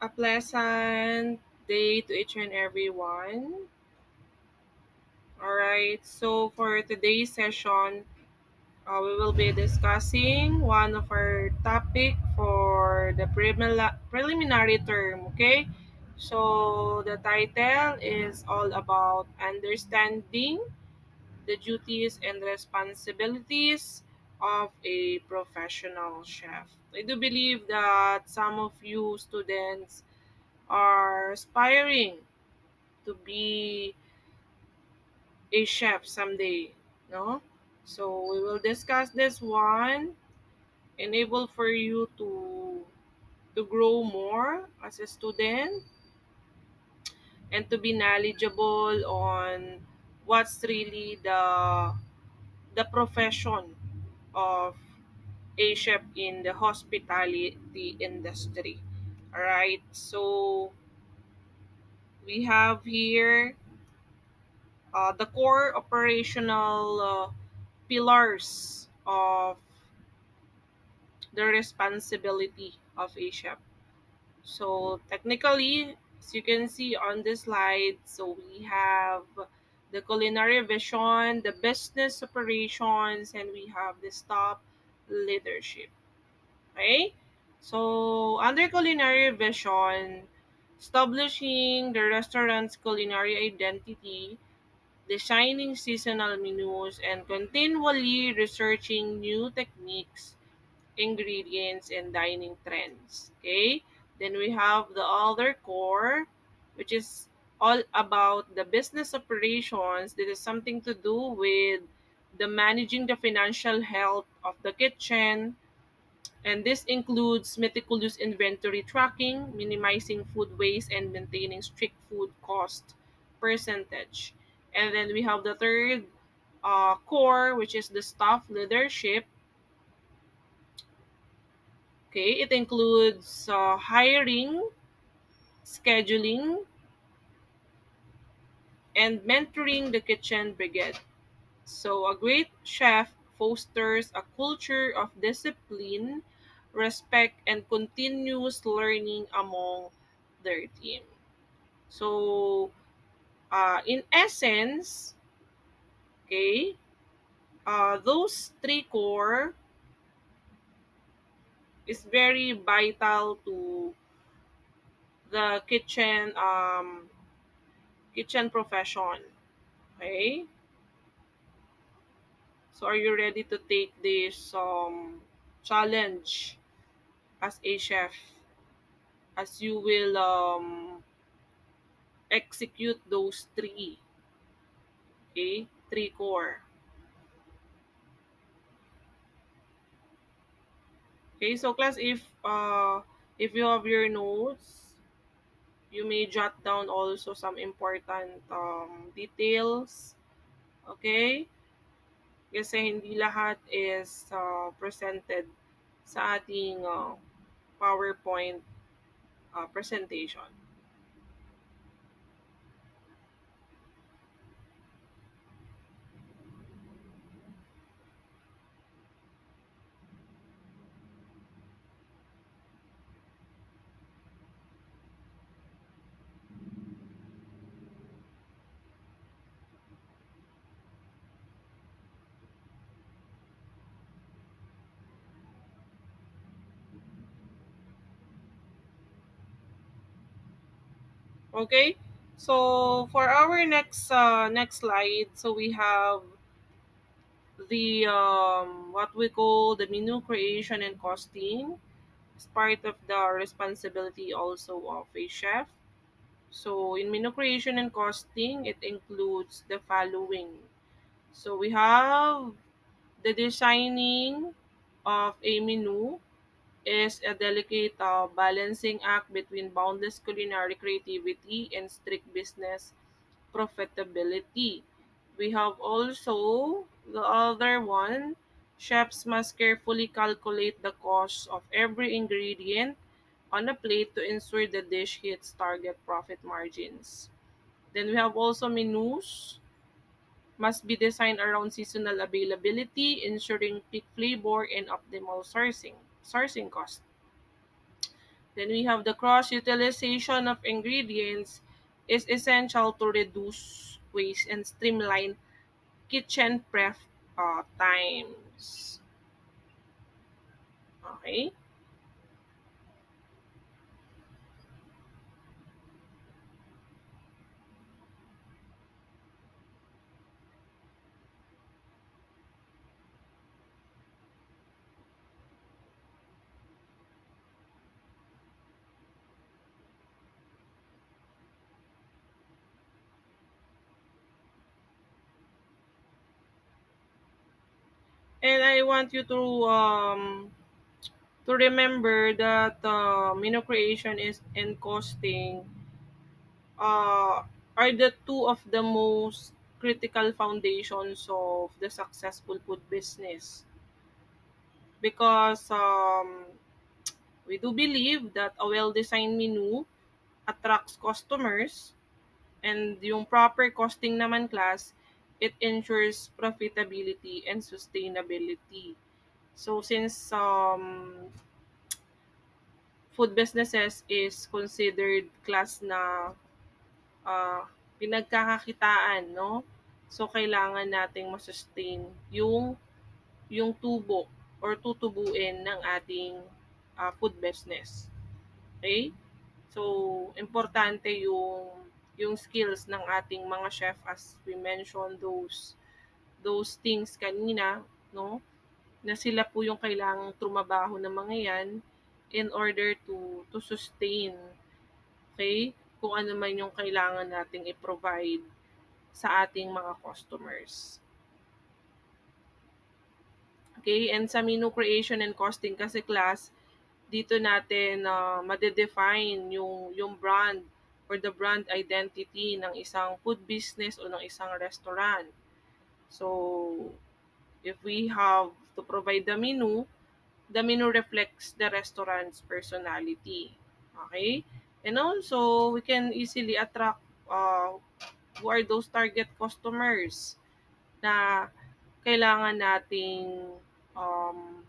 A pleasant day to each and everyone. All right, so for today's session, we will be discussing one of our topic for the preliminary term. Okay, so the title is all about understanding the duties and responsibilities of a professional chef. I do believe that some of you students are aspiring to be a chef someday, no? So we will discuss this one, enable for you to grow more as a student and to be knowledgeable on what's really the profession of a chef in the hospitality industry. All right. So we have here the core operational pillars of the responsibility of a chef. So technically, as you can see on this slide, so we have the culinary vision, the business operations, and we have the staff leadership. Okay? So under culinary vision, establishing the restaurant's culinary identity, designing seasonal menus, and continually researching new techniques, ingredients, and dining trends. Okay? Then we have the other core, which is all about the business operations. This is something to do with the managing the financial health of the kitchen, and this includes meticulous inventory tracking, minimizing food waste, and maintaining strict food cost percentage. And then we have the third core, which is the staff leadership. Okay, it includes hiring, scheduling, and mentoring the kitchen brigade. So, a great chef fosters a culture of discipline, respect, and continuous learning among their team. So, in essence, okay, those three core is very vital to the kitchen profession. Okay, so are you ready to take this challenge as a chef? As you will execute those three, okay, three core. Okay, so class, if you have your notes, you may jot down also some important details. Okay, kasi hindi lahat is presented sa ating PowerPoint presentation. Okay, so for our next slide, so we have the what we call the menu creation and costing as part of the responsibility also of a chef. So in menu creation and costing, it includes the following. So we have the designing of a menu is a delicate balancing act between boundless culinary creativity and strict business profitability. We have also the other one. Chefs must carefully calculate the cost of every ingredient on a plate to ensure the dish hits target profit margins. Then we have also menus must be designed around seasonal availability, ensuring peak flavor and optimal sourcing cost. Then we have the cross utilization of ingredients is essential to reduce waste and streamline kitchen prep times. Okay? And I want you to remember that menu creation is and costing uh, are the two of the most critical foundations of the successful food business because we do believe that a well-designed menu attracts customers and yung proper costing naman class, it ensures profitability and sustainability. So since food businesses is considered class na pinagkakakitaan, no? So kailangan nating ma-sustain yung tubo or tutubuin ng ating food business. Okay? So importante yung skills ng ating mga chef as we mentioned those things kanina, no? Na sila po yung kailangang trumabaho ng mga yan in order to sustain, okay? Kung ano man yung kailangan nating i-provide sa ating mga customers. Okay? And sa menu creation and costing kasi class, dito natin made-define yung brand or the brand identity ng isang food business o ng isang restaurant. So, if we have to provide the menu reflects the restaurant's personality. Okay? And also, we can easily attract who are those target customers na kailangan nating um,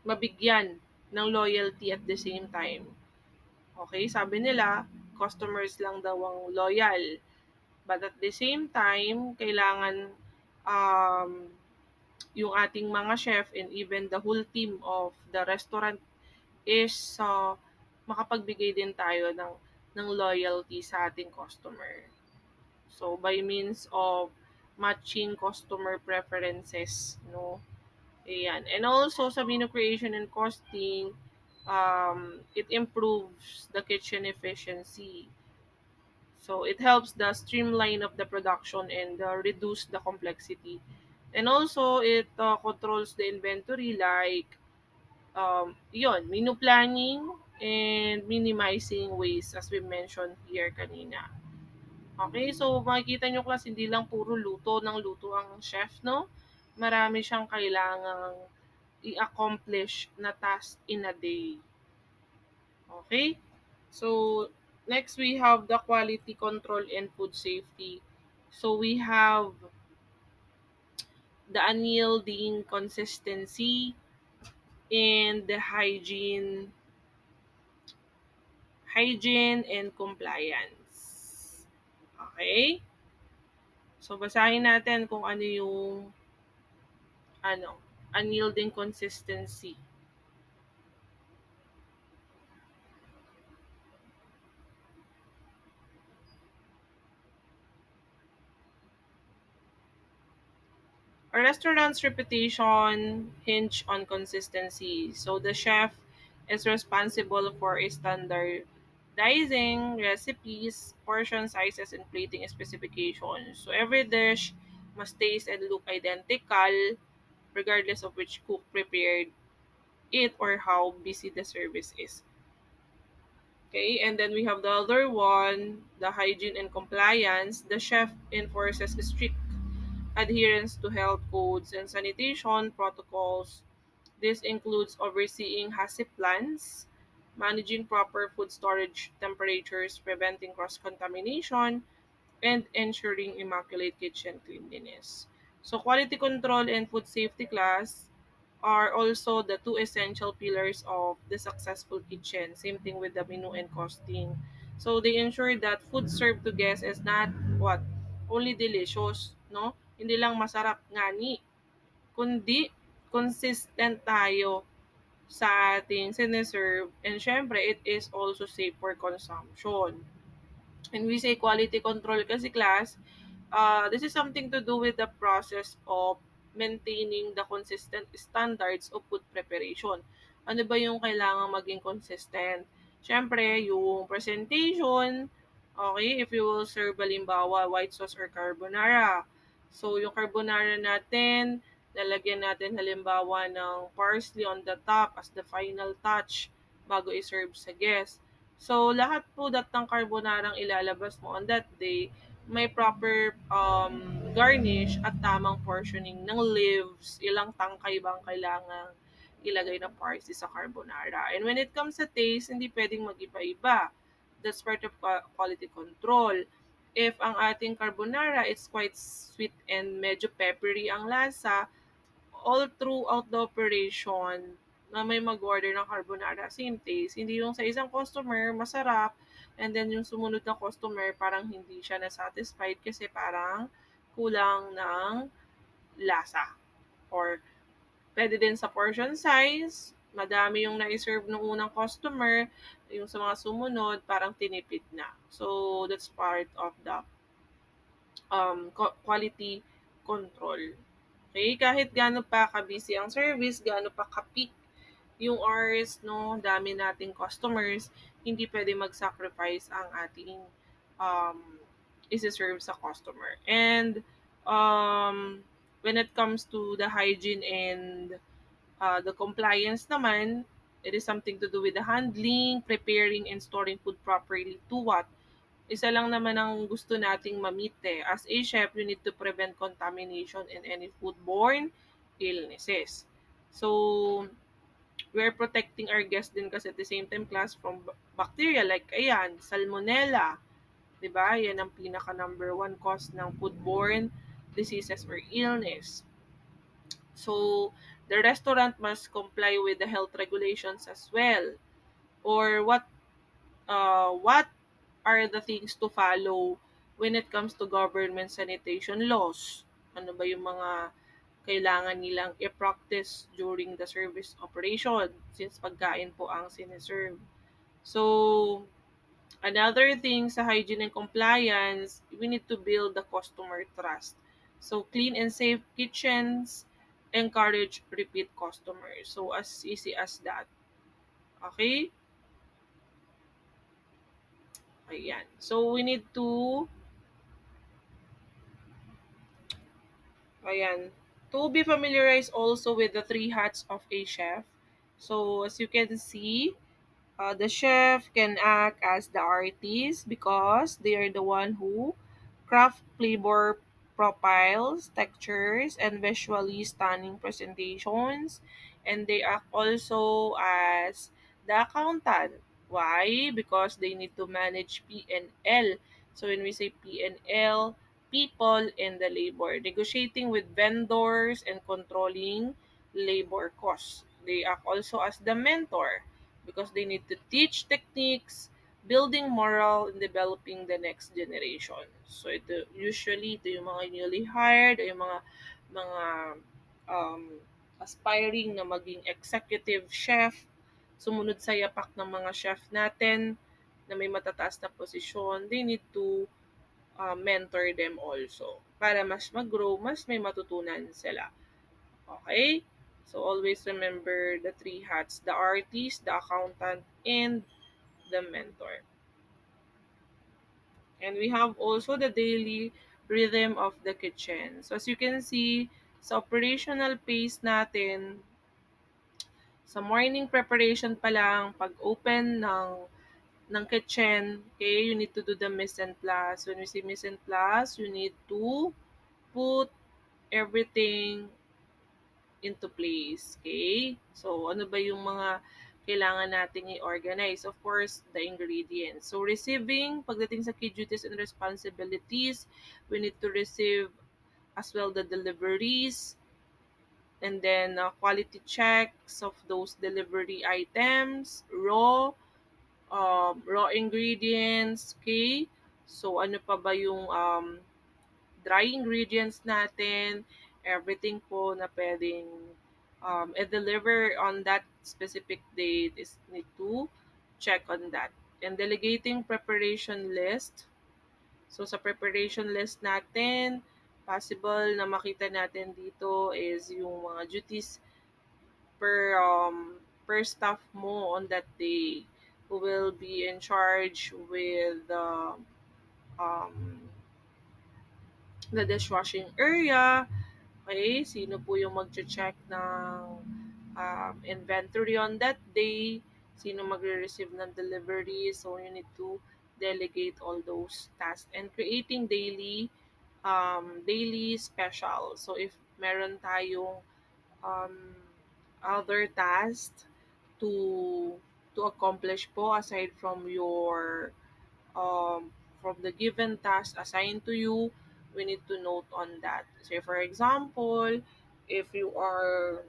mabigyan ng loyalty at the same time. Okay? Sabi nila, customers lang daw ang loyal. But at the same time, kailangan um, yung ating mga chef and even the whole team of the restaurant is makapagbigay din tayo ng loyalty sa ating customer. So by means of matching customer preferences, no? Ayan. And also sa menu creation and costing, it improves the kitchen efficiency. So it helps the streamline of the production and reduce the complexity. And also it controls the inventory like menu planning and minimizing waste as we mentioned here kanina. Okay, so makikita nyo class, hindi lang puro luto ng luto ang chef, no? Marami siyang kailangang i-accomplish na task in a day. Okay? So, next we have the quality control and food safety. So, we have the unyielding consistency and the hygiene and compliance. Okay? So, basahin natin kung ano yung unyielding consistency. A restaurant's reputation hinge on consistency. So the chef is responsible for standardizing recipes, portion sizes, and plating specifications. So every dish must taste and look identical regardless of which cook prepared it or how busy the service is. Okay, and then we have the other one, the hygiene and compliance. The chef enforces strict adherence to health codes and sanitation protocols. This includes overseeing HACCP plans, managing proper food storage temperatures, preventing cross contamination, and ensuring immaculate kitchen cleanliness. So, quality control and food safety class. are also the two essential pillars of the successful kitchen. Same thing with the menu and costing. So they ensure that food served to guests is not what only delicious, no? Hindi lang masarap ngani, kundi consistent tayo sa ating sineserve, and syempre it is also safe for consumption. And we say quality control kasi class, this is something to do with the process of maintaining the consistent standards of food preparation. Ano ba yung kailangan maging consistent? Siyempre, yung presentation, okay, if you will serve halimbawa white sauce or carbonara. So, yung carbonara natin, lalagyan natin halimbawa ng parsley on the top as the final touch bago i-serve sa guest. So, lahat po dat ng carbonara ilalabas mo on that day, may proper garnish at tamang portioning ng leaves, ilang tangkay bang kailangan ilagay na parsley sa carbonara. And when it comes sa taste, hindi pwedeng mag-iba-iba. That's part of quality control. If ang ating carbonara is quite sweet and medyo peppery ang lasa, all throughout the operation na may mag-order ng carbonara, same taste. Hindi yung sa isang customer, masarap, and then yung sumunod na customer, parang hindi siya na-satisfied kasi parang kulang ng lasa. Or pwede din sa portion size, madami yung na-serve ng unang customer, yung sa mga sumunod, parang tinipid na. So, that's part of the quality control. Okay, kahit gaano pa ka-busy ang service, gaano pa ka-peak yung hours, no, dami nating customers, hindi pwede mag-sacrifice ang ating um, isi-serve sa customer. And when it comes to the hygiene and the compliance naman, it is something to do with the handling, preparing, and storing food properly to what? Isa lang naman ang gusto nating ma-meet eh. As a chef, you need to prevent contamination and any foodborne illnesses. So, we're protecting our guests din kasi at the same time class from bacteria like ayan, salmonella, 'di ba? Yan ang pinaka number one cause ng foodborne diseases or illness. So, the restaurant must comply with the health regulations as well. Or what are the things to follow when it comes to government sanitation laws? Ano ba yung mga kailangan nilang i-practice during the service operation since pagkain po ang sineserve. So, another thing sa hygiene and compliance, we need to build the customer trust. So, clean and safe kitchens encourage repeat customers. So, as easy as that. Okay? Ayan. So, we need to Ayan. To be familiarized also with the three hats of a chef. So, as you can see, the chef can act as the artist because they are the one who craft flavor profiles, textures, and visually stunning presentations. And they act also as the accountant. Why? Because they need to manage P&L. So when we say P&L, people and the labor, negotiating with vendors and controlling labor costs. They act also as the mentor because they need to teach techniques, building moral, and developing the next generation. So ito yung mga newly hired, yung mga um, aspiring na maging executive chef, sumunod sa yapak ng mga chef natin na may matataas na posisyon, they need to mentor them also para mas mag-grow, mas may matutunan sila. Okay? So always remember the three hats, the artist, the accountant, and the mentor. And we have also the daily rhythm of the kitchen. So as you can see, sa operational pace natin, sa morning preparation pa lang, pag-open ng kitchen, okay, you need to do the mise en place. When we say mise en place, you need to put everything into place. Okay? So, ano ba yung mga kailangan nating i-organize? Of course, the ingredients. So, receiving, pagdating sa key duties and responsibilities, we need to receive as well the deliveries, and then quality checks of those delivery items, raw ingredients, okay? So ano pa ba yung dry ingredients natin, everything po na pwedeng i-deliver on that specific date is need to check on that. And delegating preparation list. So sa preparation list natin, possible na makita natin dito is yung mga duties per staff mo on that day who will be in charge with um, the dishwashing area. Okay, sino po yung magche-check ng inventory on that day, sino magre-receive ng delivery. So you need to delegate all those tasks and creating daily special. So if meron tayong um, other tasks to accomplish po aside um, from the given task assigned to you, we need to note on that. Say for example, if you are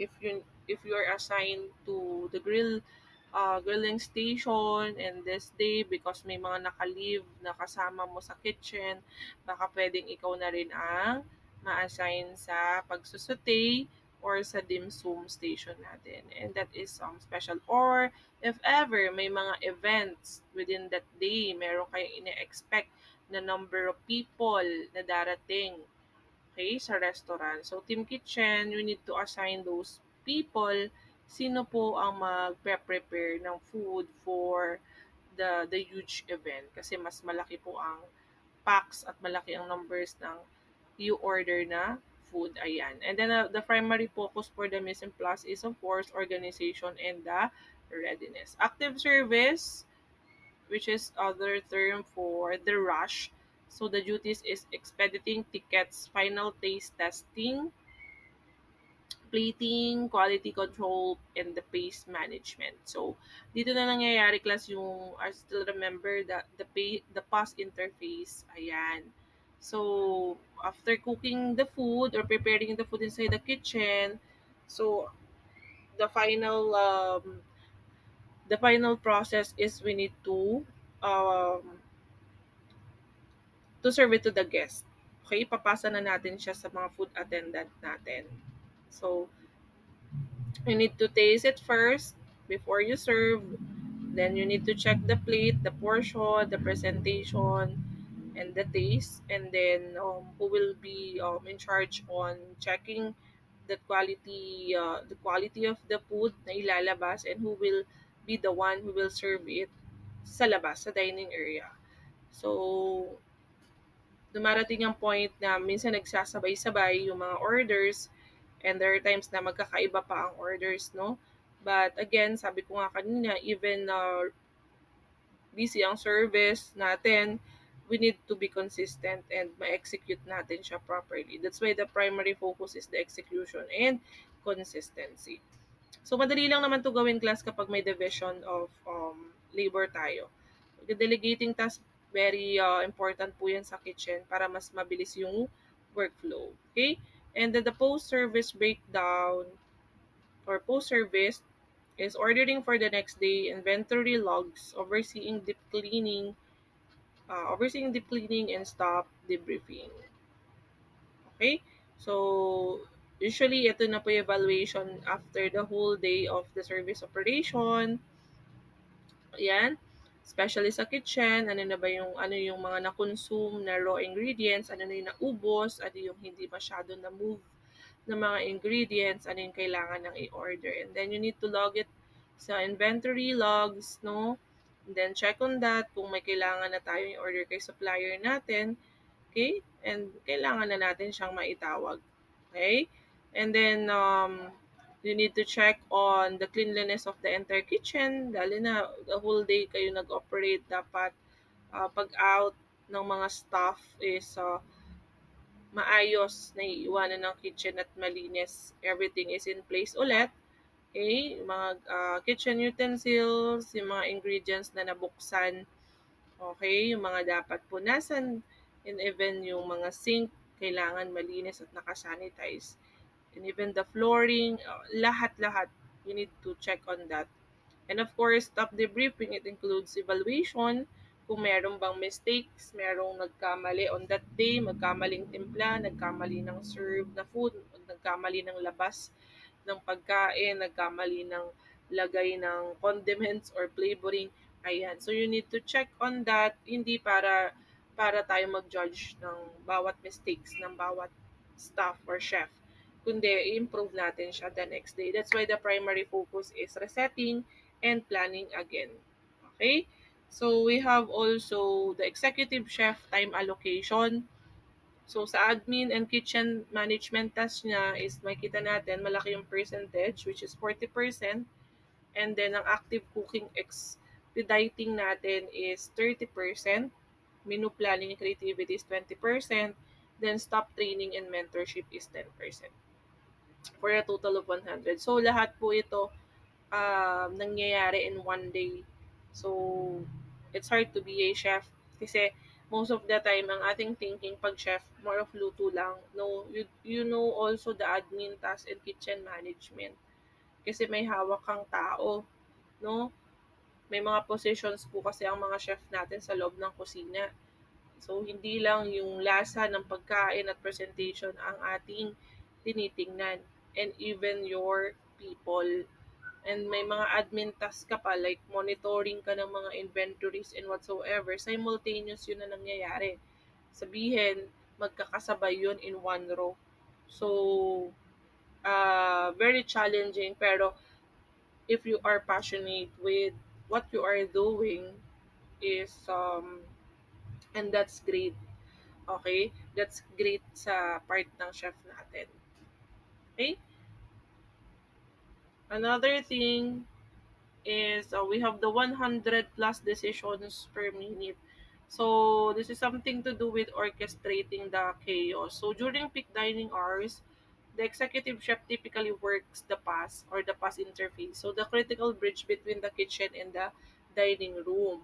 if you are assigned to the grilling station and this day because may mga naka-leave na kasama mo sa kitchen, baka pwedeng ikaw na rin ang ma-assign sa pagsusute or sa dim sum station natin. And that is special. Or if ever may mga events within that day, meron kayong ine-expect na number of people na darating, okay, sa restaurant. So, team kitchen, you need to assign those people sino po ang magpe-prepare ng food for the huge event kasi mas malaki po ang packs at malaki ang numbers ng you order na food. Ayan. And then the primary focus for the Mise en Place is of course organization and the readiness. Active service, which is other term for the rush. So the duties is expediting tickets, final taste testing, plating, quality control, and the pace management. So, dito na nangyayari class yung I still remember that the PAS interface. Ayan. So, after cooking the food or preparing the food inside the kitchen, so the final process is we need um to serve it to the guest. Okay, papasa na natin siya sa mga food attendant natin. So, you need to taste it first before you serve. Then you need to check the plate, the portion, the presentation, and the taste. And then who will be in charge on checking the quality of the food na ilalabas, and who will be the one who will serve it sa labas, sa dining area. So, dumarating ang point na minsan nagsasabay-sabay yung mga orders and there are times na magkakaiba pa ang orders, no? But again, sabi ko nga kanina, even busy ang service natin, we need to be consistent and ma-execute natin siya properly. That's why the primary focus is the execution and consistency. So, madali lang naman to gawin class kapag may division of labor tayo. The delegating task, very important po yan sa kitchen para mas mabilis yung workflow. Okay? And then the post-service breakdown or post-service is ordering for the next day, inventory logs, overseeing deep cleaning and stop debriefing. Okay? So, usually, ito na po yung evaluation after the whole day of the service operation. Ayan. Especially sa kitchen, ano yung mga na-consume na raw ingredients, ano na yung naubos, ano yung hindi masyado na-move na mga ingredients, ano yung kailangan ng i-order. And then you need to log it sa inventory logs, no? And then check on that kung may kailangan na tayo i-order kay supplier natin. Okay? And kailangan na natin siyang maitawag. Okay? And then, you need to check on the cleanliness of the entire kitchen. Dahil na the whole day kayo nag-operate, dapat pag out ng mga staff is maayos na iiwanan ng kitchen at malinis. Everything is in place ulit. Okay? Yung mga kitchen utensils, yung mga ingredients na nabuksan. Okay? Yung mga dapat punasan and even yung mga sink, kailangan malinis at nakasanitize. and even the flooring, lahat-lahat, you need to check on that. And of course, top debriefing, it includes evaluation, kung meron bang mistakes, merong nagkamali on that day, magkamaling timpla, nagkamali ng serve na food, nagkamali ng labas ng pagkain, nagkamali ng lagay ng condiments or flavoring. Ayan. So you need to check on that, hindi para tayo mag-judge ng bawat mistakes ng bawat staff or chef, kundi i-improve natin siya the next day. That's why the primary focus is resetting and planning again. Okay? So we have also the executive chef time allocation. So sa admin and kitchen management task niya is makita natin malaki yung percentage, which is 40%, and then ang active cooking expediting natin is 30%, menu planning and creativity is 20%, then staff training and mentorship is 10%, for a total of 100. So lahat po ito nangyayari in one day. So it's hard to be a chef kasi most of the time ang ating thinking pag chef more of luto lang. No, you know also the admin task and kitchen management kasi may hawak kang tao, no? May mga positions po kasi ang mga chef natin sa loob ng kusina. So, hindi lang yung lasa ng pagkain at presentation ang ating tinitingnan, and even your people. And may mga admin tasks ka pa, like monitoring ka ng mga inventories and whatsoever. Simultaneous yun na nangyayari. Sabihin, magkakasabay yun in one row. So, very challenging, pero if you are passionate with what you are doing is and that's great. Okay, that's great sa part ng chef natin. Okay, another thing is we have the 100 plus decisions per minute. So this is something to do with orchestrating the chaos. So during peak dining hours, the executive chef typically works the pass or the pass interface. So the critical bridge between the kitchen and the dining room.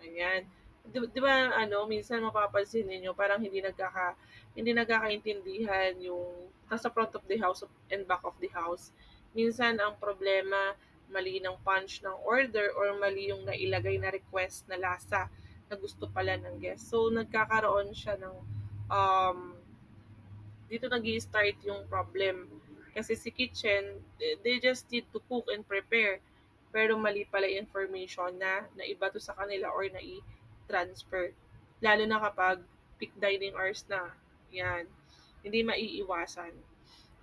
Ayan. Di ba minsan mapapansin ninyo parang hindi nagkakaintindihan yung nasa front of the house and back of the house. Minsan ang problema, mali ng punch ng order or mali yung nailagay na request na lasa na gusto pala ng guest. So nagkakaroon siya ng um, dito nag start yung problem. Kasi si kitchen, they just need to cook and prepare. Pero mali pala yung information na naiba to sa kanila or nai-transfer. Lalo na kapag peak dining hours na. Yan. Hindi maiiwasan.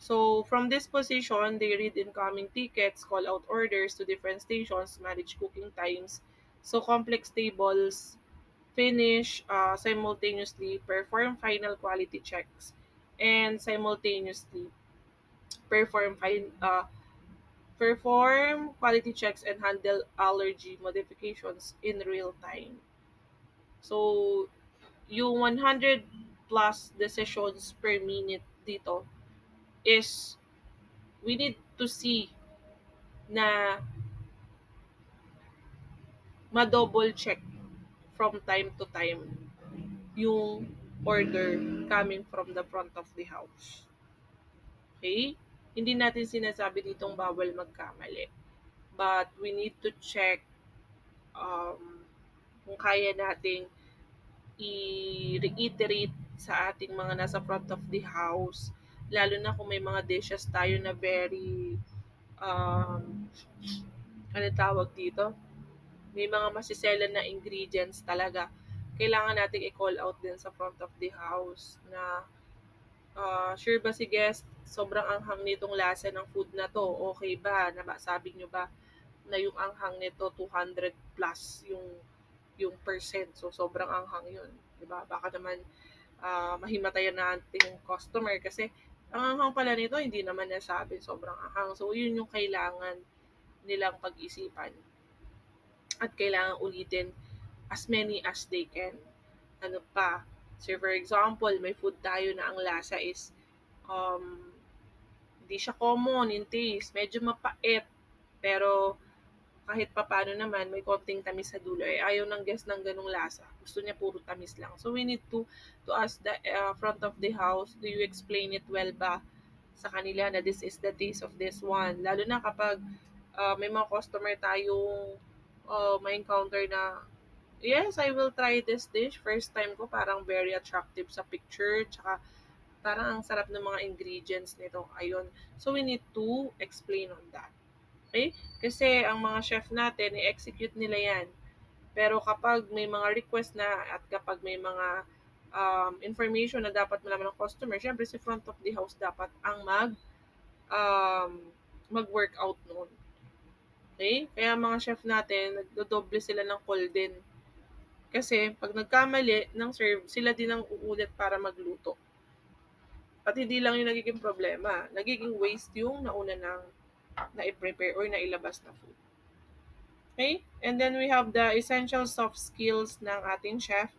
So, from this position, they read incoming tickets, call out orders to different stations, manage cooking times. So, complex tables, finish simultaneously, perform final quality checks, and simultaneously perform perform quality checks and handle allergy modifications in real time. So, yung 100 plus decisions per minute dito is we need to see na ma-double check from time to time yung order coming from the front of the house. Okay? Hindi natin sinasabi ditong bawal magkamali. But we need to check kung kaya nating i-reiterate sa ating mga nasa front of the house. Lalo na kung may mga dishes tayo na very, ano tawag dito? May mga masiselan na ingredients talaga. Kailangan nating i-call out din sa front of the house na sure ba si guest, sobrang anghang nitong lasa ng food na to, okay ba? Sabi nyo ba na yung anghang nito 200 plus yung percent, so sobrang anghang yun, di ba? Baka naman mahimatayan na ating customer kasi ang anghang pala nito hindi naman nasabi sobrang anghang. So yun yung kailangan nilang pag-isipan at kailangan ulitin as many as they can. Ano pa? So for example, may food tayo na ang lasa is um, hindi siya common in taste. Medyo mapait. Pero kahit papano naman, may konting tamis sa dulo. Eh, ayaw ng guest ng ganong lasa. Gusto niya puro tamis lang. So we need to ask the front of the house, do you explain it well ba sa kanila na this is the taste of this one. Lalo na kapag may mga customer tayong may encounter na, yes, I will try this dish. First time ko, parang very attractive sa picture. Tsaka parang ang sarap ng mga ingredients nito. Ayun. So, we need to explain on that. Okay? Kasi ang mga chef natin, i-execute nila yan. Pero kapag may mga request na at kapag may mga information na dapat malaman ng customer, syempre si front of the house dapat ang um, mag-workout noon. Okay? Kaya mga chef natin, nagdodoble sila ng call din. Kasi pag nagkamali ng serve, sila din ang uulit para magluto. At hindi lang yung nagiging problema, nagiging waste yung nauna ng na-prepare or nailabas na food. Okay? And then we have the essential soft skills ng ating chef.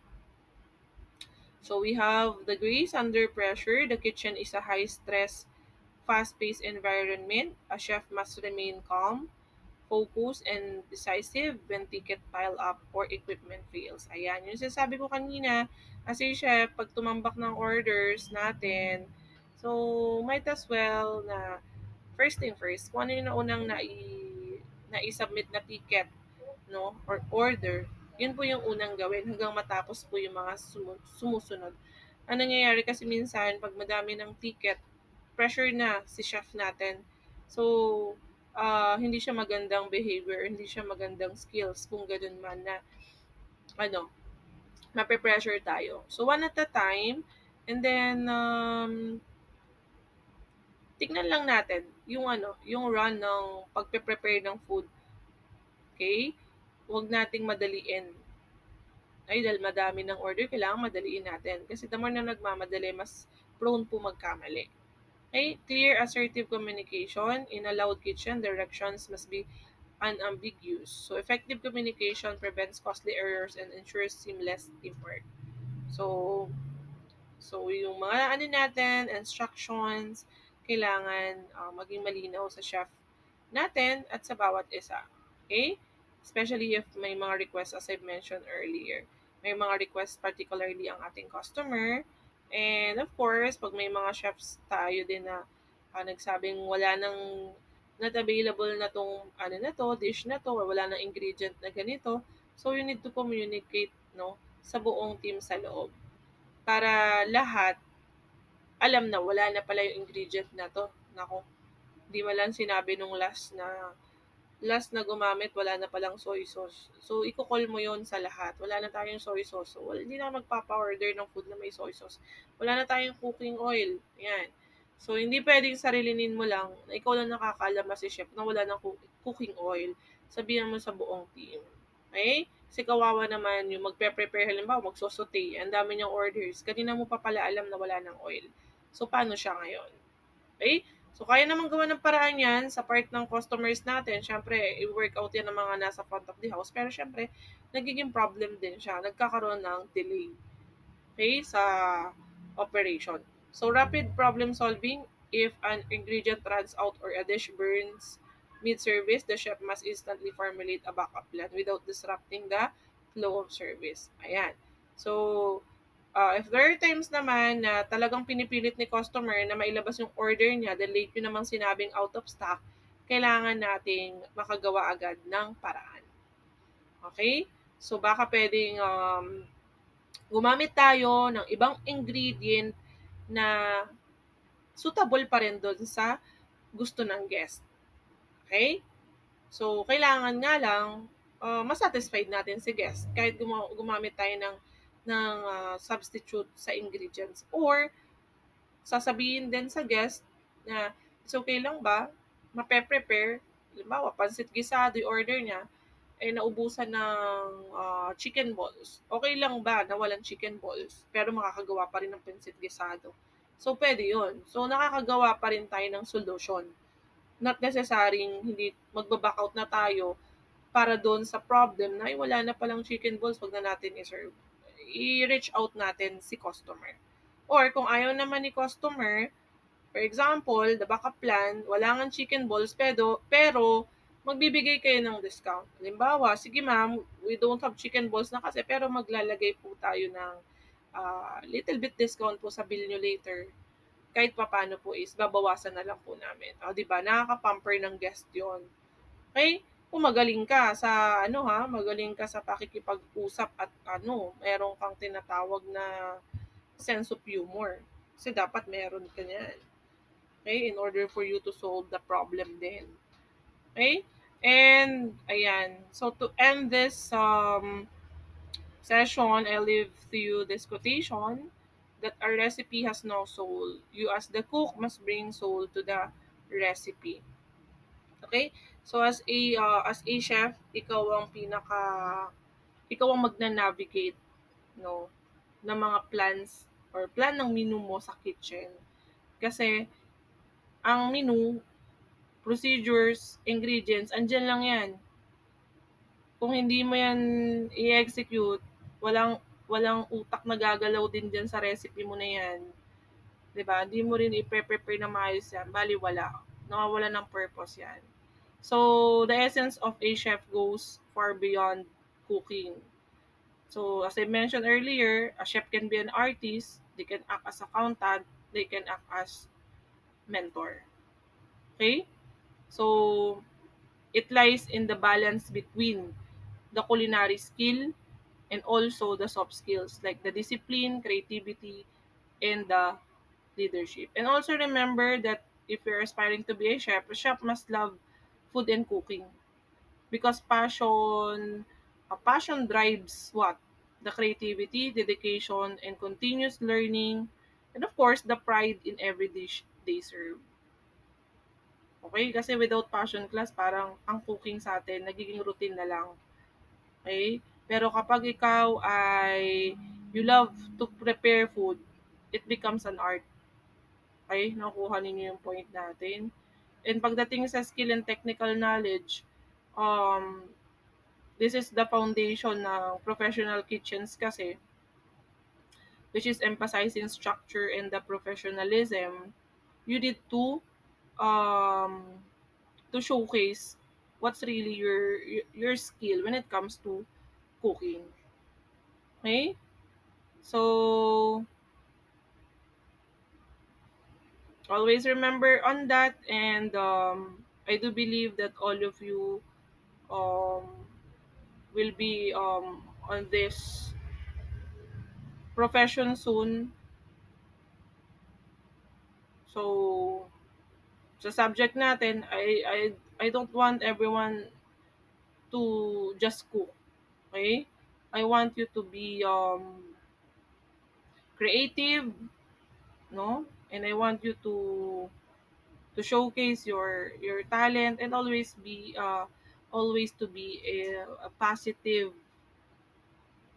So we have the grace under pressure. The kitchen is a high-stress, fast-paced environment. A chef must remain calm, focused, and decisive when ticket pile up or equipment fails. Ayan, yung sinasabi ko kanina, kasi chef, pag tumambak ng orders natin, so might as well na first thing first, kung ano yung naunang nai-submit na ticket, no, or order, yun po yung unang gawin hanggang matapos po yung mga sumusunod. Ang nangyayari kasi minsan, pag madami ng ticket, pressure na si chef natin. So, hindi siya magandang behavior, hindi siya magandang skills kung ganun man na, ano, mape-pressure tayo. So, one at a time, and then, tignan lang natin yung yung run ng pagpe-prepare ng food. Okay? Huwag nating madaliin. Ay, dahil madami ng order, kailangan madaliin natin. Kasi the more na nagmamadali, mas prone po magkamali. Okay? Clear, assertive communication. In a loud kitchen, directions must be unambiguous. So, effective communication prevents costly errors and ensures seamless teamwork. So, yung mga natin, instructions, kailangan maging malinaw sa chef natin at sa bawat isa. Okay? Especially if may mga requests as I've mentioned earlier. May mga requests particularly ang ating customer. And of course, pag may mga chefs tayo din na nagsabing wala nang not available na tong na to, dish na to, or wala nang ingredient na ganito, so you need to communicate, no, sa buong team sa loob para lahat alam na wala na pala yung ingredient na to. Nako, di mo lang sinabi nung last na gumamit, wala na palang soy sauce. So, iko-call mo yon sa lahat. Wala na tayong soy sauce. So, hindi na magpapa-order ng food na may soy sauce. Wala na tayong cooking oil. Yan. So, hindi pwedeng sarilinin mo lang na ikaw lang nakakaalam si chef na wala ng cooking oil. Sabihan mo sa buong team. Okay? Kasi kawawa naman yung magpe-prepare, halimbawa, magsosote. Ang dami niyang orders. Kanina mo pa pala alam na wala ng oil. So, paano siya ngayon? Okay? So, kaya naman gawa ng paraan yan sa part ng customers natin. Siyempre, i-work out yan ng mga nasa front of the house. Pero siyempre, nagiging problem din siya. Nagkakaroon ng delay. Okay? Sa operation. So, rapid problem solving. If an ingredient runs out or a dish burns mid-service, the chef must instantly formulate a backup plan without disrupting the flow of service. Ayan. So, if there are times naman na talagang pinipilit ni customer na mailabas yung order niya, then late yun namang sinabing out of stock, kailangan nating makagawa agad ng paraan. Okay? So, baka pwedeng gumamit tayo ng ibang ingredient na suitable pa rin doon sa gusto ng guest. Okay? So, kailangan nga lang masatisfied natin si guest kahit gumamit tayo ng substitute sa ingredients, or sasabihin din sa guest na it's okay lang ba mape-prepare, halimbawa pansit gisado yung order niya, ay naubusan ng chicken balls. Okay lang ba na walang chicken balls pero makakagawa pa rin ng pansit gisado? So, pwede yun. So, nakakagawa pa rin tayo ng solution. Not necessarying hindi magbaback out na tayo para doon sa problem na ay wala na palang chicken balls, wag na natin i-serve. I-reach out natin si customer. Or kung ayaw naman ni customer, for example, the backup plan, wala nga chicken balls, pero magbibigay kayo ng discount. Halimbawa, sige ma'am, we don't have chicken balls na kasi, pero maglalagay po tayo ng little bit discount po sa bill nyo later. kahit papaano po is babawasan na lang po namin. O, 'di ba? Nakaka-pamper ng guest 'yon. Okay? Kung magaling ka sa ano ha, magaling ka sa pakikipag-usap at ano, meron kang tinatawag na sense of humor. Kasi dapat meron ka niyan. Okay? In order for you to solve the problem din. Okay? And ayan. So to end this session, I leave to you this quotation that a recipe has no soul. You as the cook must bring soul to the recipe. Okay? So as a chef, ikaw ang magna-navigate no ng mga plans or plan ng menu mo sa kitchen. Kasi ang menu, procedures, ingredients, andyan lang 'yan. Kung hindi mo 'yan i-execute, walang walang utak na gagalaw din diyan sa recipe mo na 'yan, 'di ba? Hindi mo rin i-prepare na maayos 'yan, balewala. Nawawalan ng purpose 'yan. So, the essence of a chef goes far beyond cooking. So, as I mentioned earlier, a chef can be an artist, they can act as accountant, they can act as mentor. Okay? So, it lies in the balance between the culinary skill and also the soft skills like the discipline, creativity, and the leadership. And also remember that if you're aspiring to be a chef must love food and cooking because passion drives what? The creativity, dedication, and continuous learning, and of course, the pride in every dish they serve. Okay? Kasi without passion class, parang ang cooking sa atin, nagiging routine na lang. Okay? Pero kapag ikaw ay you love to prepare food, it becomes an art. Okay? Nakuha ninyo yung point natin. And pagdating sa skill and technical knowledge, um, this is the foundation ng professional kitchens kasi, which is emphasizing structure and the professionalism. You need um, to showcase what's really your skill when it comes to cooking. Okay? So, always remember on that, and I do believe that all of you um, will be on this profession soon. So, sa subject natin, I don't want everyone to just cook. Okay? I want you to be creative, no? And I want you to showcase your talent and always to be a positive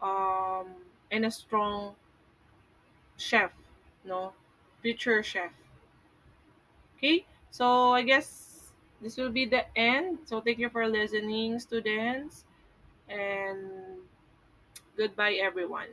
um and a strong chef, no? Future chef. Okay? So I guess this will be the end. So thank you for listening, students, and goodbye everyone.